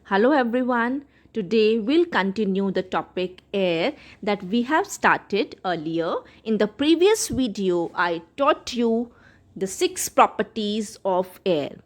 Hello everyone. Today we'll continue the topic air that we have started earlier. In the previous video, I taught you the 6 properties of air.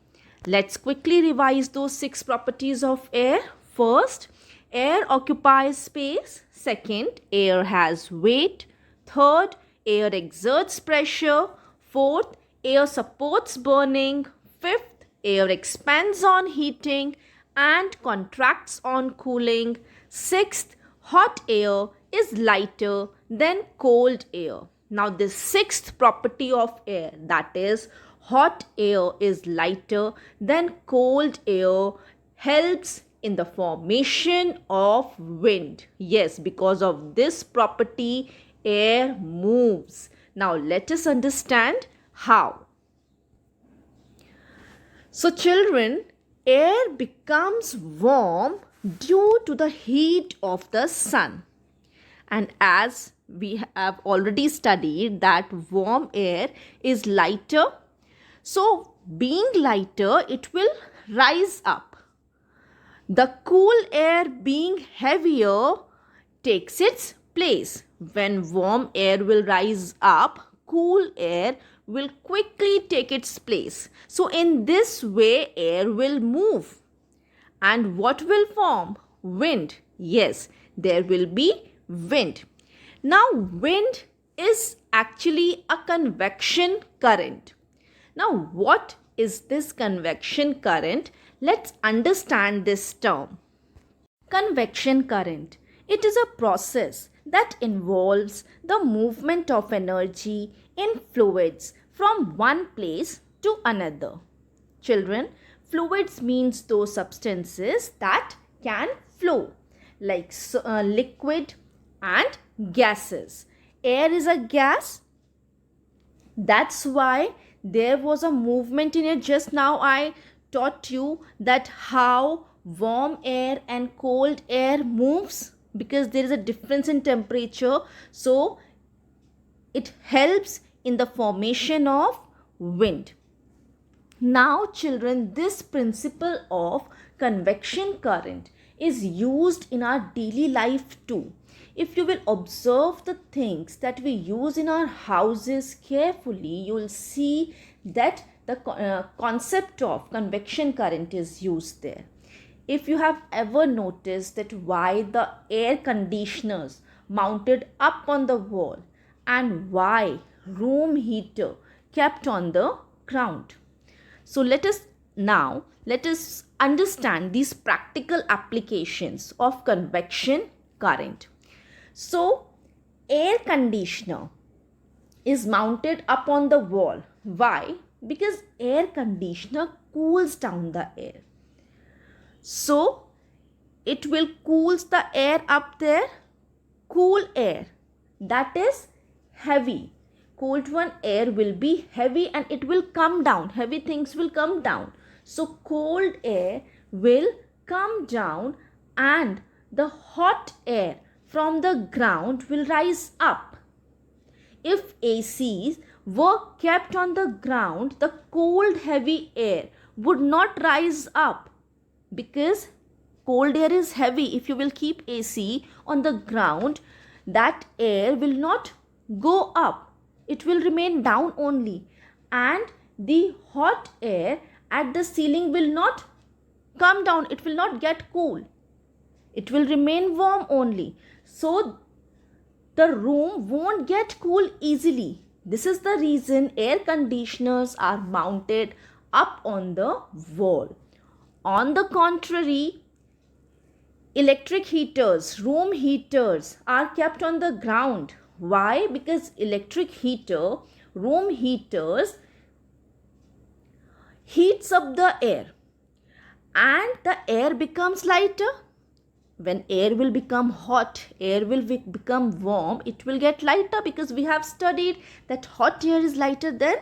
Let's quickly revise those 6 properties of air. First, air occupies space. Second, air has weight. Third, air exerts pressure. Fourth, air supports burning. Fifth, air expands on heating and contracts on cooling. Sixth, hot air is lighter than cold air. Now, this sixth property of air, that is, hot air is lighter than cold air, helps in the formation of wind. Yes, because of this property, air moves. Now, let us understand how. So, children, air becomes warm due to the heat of the sun. And as we have already studied that warm air is lighter. So, being lighter, it will rise up. The cool air being heavier takes its place. When warm air will rise up, cool air will quickly take its place. So in this way, air will move. And what will form? Wind. Yes, there will be wind. Now, wind is actually a convection current. Now, what is this convection current? Let's understand this term. Convection current. It is a process that involves the movement of energy in fluids from one place to another. Children, fluids means those substances that can flow like liquid and gases. Air is a gas. That's why there was a movement in it. Just now I taught you that how warm air and cold air moves, because there is a difference in temperature. So it helps in the formation of wind. Now children, this principle of convection current is used in our daily life too. If you will observe the things that we use in our houses carefully, you will see that the concept of convection current is used there. If you have ever noticed that why the air conditioners mounted up on the wall and why room heater kept on the ground. So let us understand these practical applications of convection current. So air conditioner is mounted up on the wall. Why? Because air conditioner cools down the air. So it will cools the air up there. Cool air, that is heavy. Cold one air will be heavy and it will come down. Heavy things will come down. So cold air will come down and the hot air from the ground will rise up. If ACs were kept on the ground, the cold heavy air would not rise up, because cold air is heavy. If you will keep AC on the ground, that air will not go up. It will remain down only, and the hot air at the ceiling will not come down. It will not get cool. It will remain warm only. So the room won't get cool easily. This is the reason air conditioners are mounted up on the wall. On the contrary, electric heaters, room heaters are kept on the ground. Why? Because electric heater, room heaters heats up the air and the air becomes lighter. When air will become hot, air will become warm, it will get lighter, because we have studied that hot air is lighter than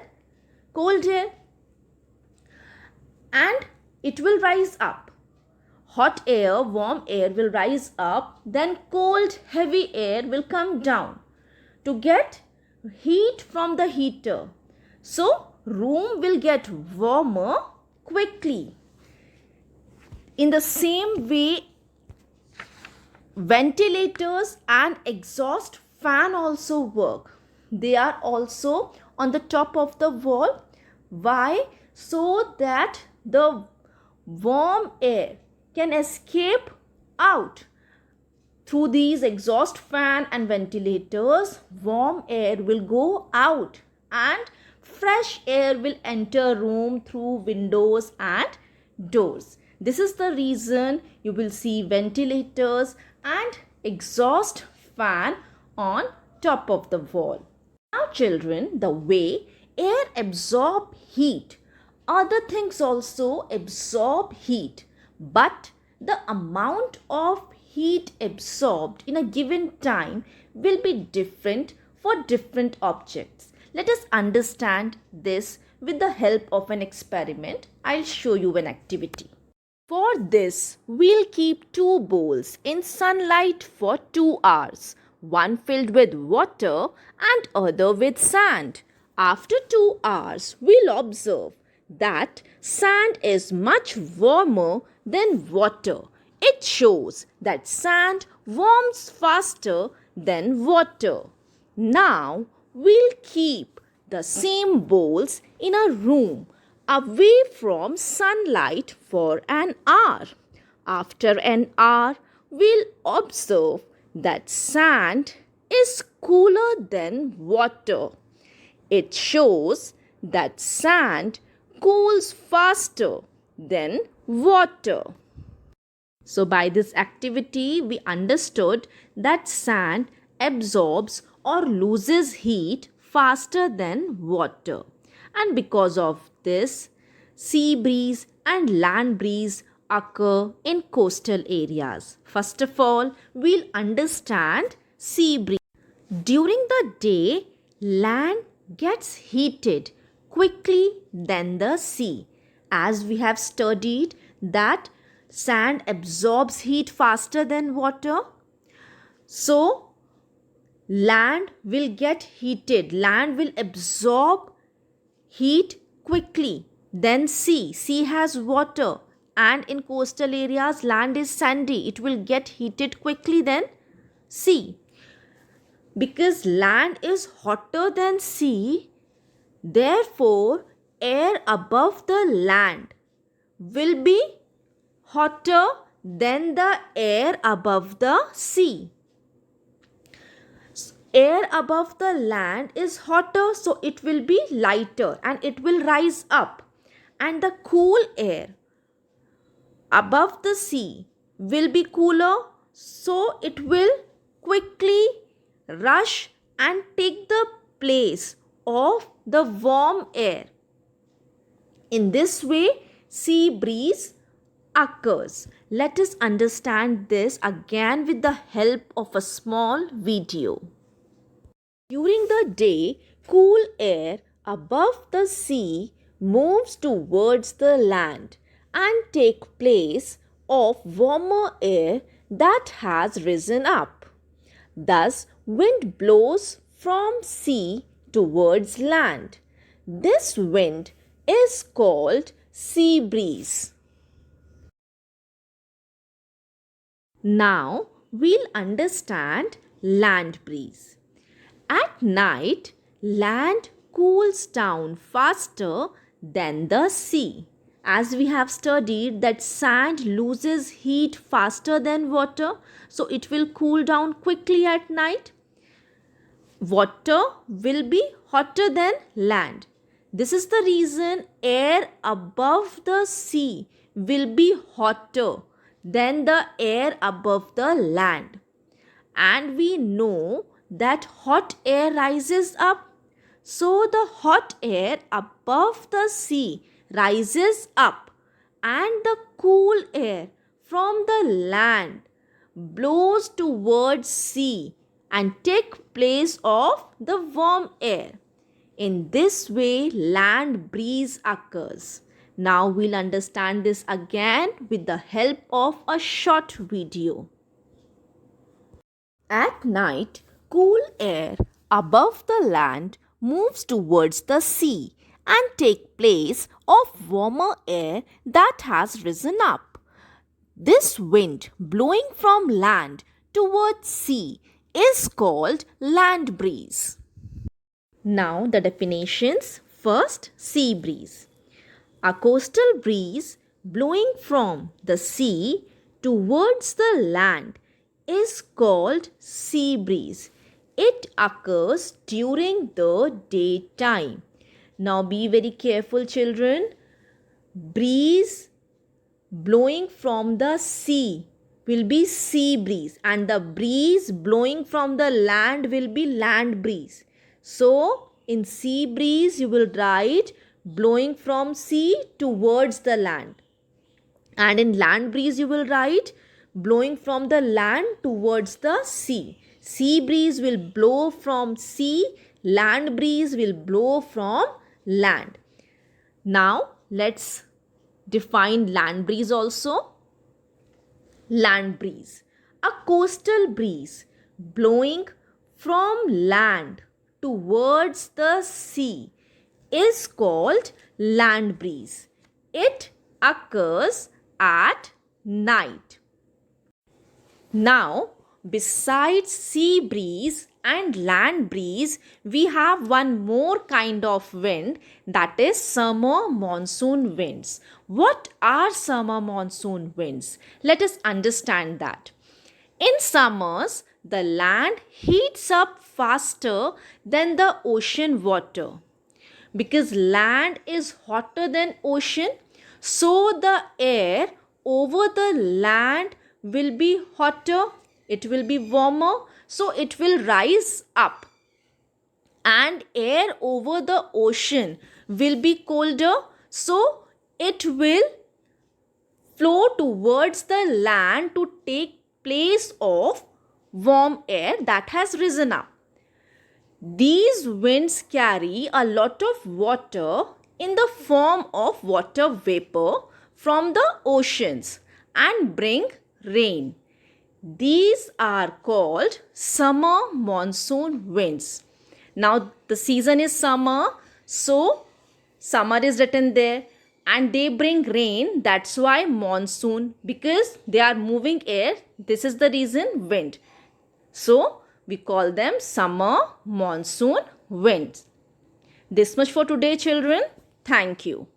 cold air. And it will rise up. Hot air, warm air will rise up, then cold, heavy air will come down to get heat from the heater. So room will get warmer quickly. In the same way, ventilators and exhaust fan also work. They are also on the top of the wall. Why? So that the warm air can escape out. Through these exhaust fan and ventilators, warm air will go out and fresh air will enter room through windows and doors. This is the reason you will see ventilators and exhaust fan on top of the wall. Now children, the way air absorb heat, other things also absorb heat, but the amount of heat absorbed in a given time will be different for different objects. Let us understand this with the help of an experiment. I'll show you an activity. For this, we'll keep two bowls in sunlight for 2 hours, one filled with water and other with sand. After 2 hours, we'll observe that sand is much warmer than water. It shows that sand warms faster than water. Now, we'll keep the same bowls in a room away from sunlight for an hour. After an hour, we'll observe that sand is cooler than water. It shows that sand cools faster than water. So by this activity, we understood that sand absorbs or loses heat faster than water. And because of this, sea breeze and land breeze occur in coastal areas. First of all, we'll understand sea breeze. During the day, land gets heated quickly than the sea. As we have studied that sand absorbs heat faster than water. So, land will get heated. Land will absorb heat quickly than sea. Sea has water, and in coastal areas, land is sandy. It will get heated quickly than sea. Because land is hotter than sea, therefore, air above the land will be hotter than the air above the sea. Air above the land is hotter, so it will be lighter and it will rise up. And the cool air above the sea will be cooler, so it will quickly rush and take the place of the warm air. In this way, sea breeze occurs. Let us understand this again with the help of a small video. During the day, cool air above the sea moves towards the land and take place of warmer air that has risen up. Thus, wind blows from sea towards land. This wind is called sea breeze. Now, we'll understand land breeze. At night, land cools down faster than the sea. As we have studied that sand loses heat faster than water, so it will cool down quickly at night. Water will be hotter than land. This is the reason air above the sea will be hotter than the air above the land. And we know that hot air rises up. So the hot air above the sea rises up and the cool air from the land blows towards sea and take place of the warm air. In this way, land breeze occurs. Now we'll understand this again with the help of a short video. At night, cool air above the land moves towards the sea and take place of warmer air that has risen up. This wind blowing from land towards sea is called land breeze. Now the definitions. First, sea breeze. A coastal breeze blowing from the sea towards the land is called sea breeze. It occurs during the daytime. Now be very careful, children. Breeze blowing from the sea will be sea breeze, and the breeze blowing from the land will be land breeze. So in sea breeze you will write blowing from sea towards the land, and in land breeze you will write blowing from the land towards the sea. Sea breeze will blow from sea, land breeze will blow from land. Now let's define land breeze also. Land breeze, a coastal breeze blowing from land towards the sea, is called land breeze. It occurs at night. Now, besides sea breeze and land breeze, we have one more kind of wind, that is summer monsoon winds. What are summer monsoon winds? Let us understand that. In summers, the land heats up faster than the ocean water. Because land is hotter than ocean, so the air over the land will be hotter, it will be warmer, so it will rise up. And air over the ocean will be colder, so it will flow towards the land to take place of warm air that has risen up. These winds carry a lot of water in the form of water vapor from the oceans and bring rain. These are called summer monsoon winds. Now the season is summer, so summer is written there, and they bring rain. That's why monsoon, because they are moving air. This is the reason wind. So we call them summer monsoon winds. This much for today, children. Thank you.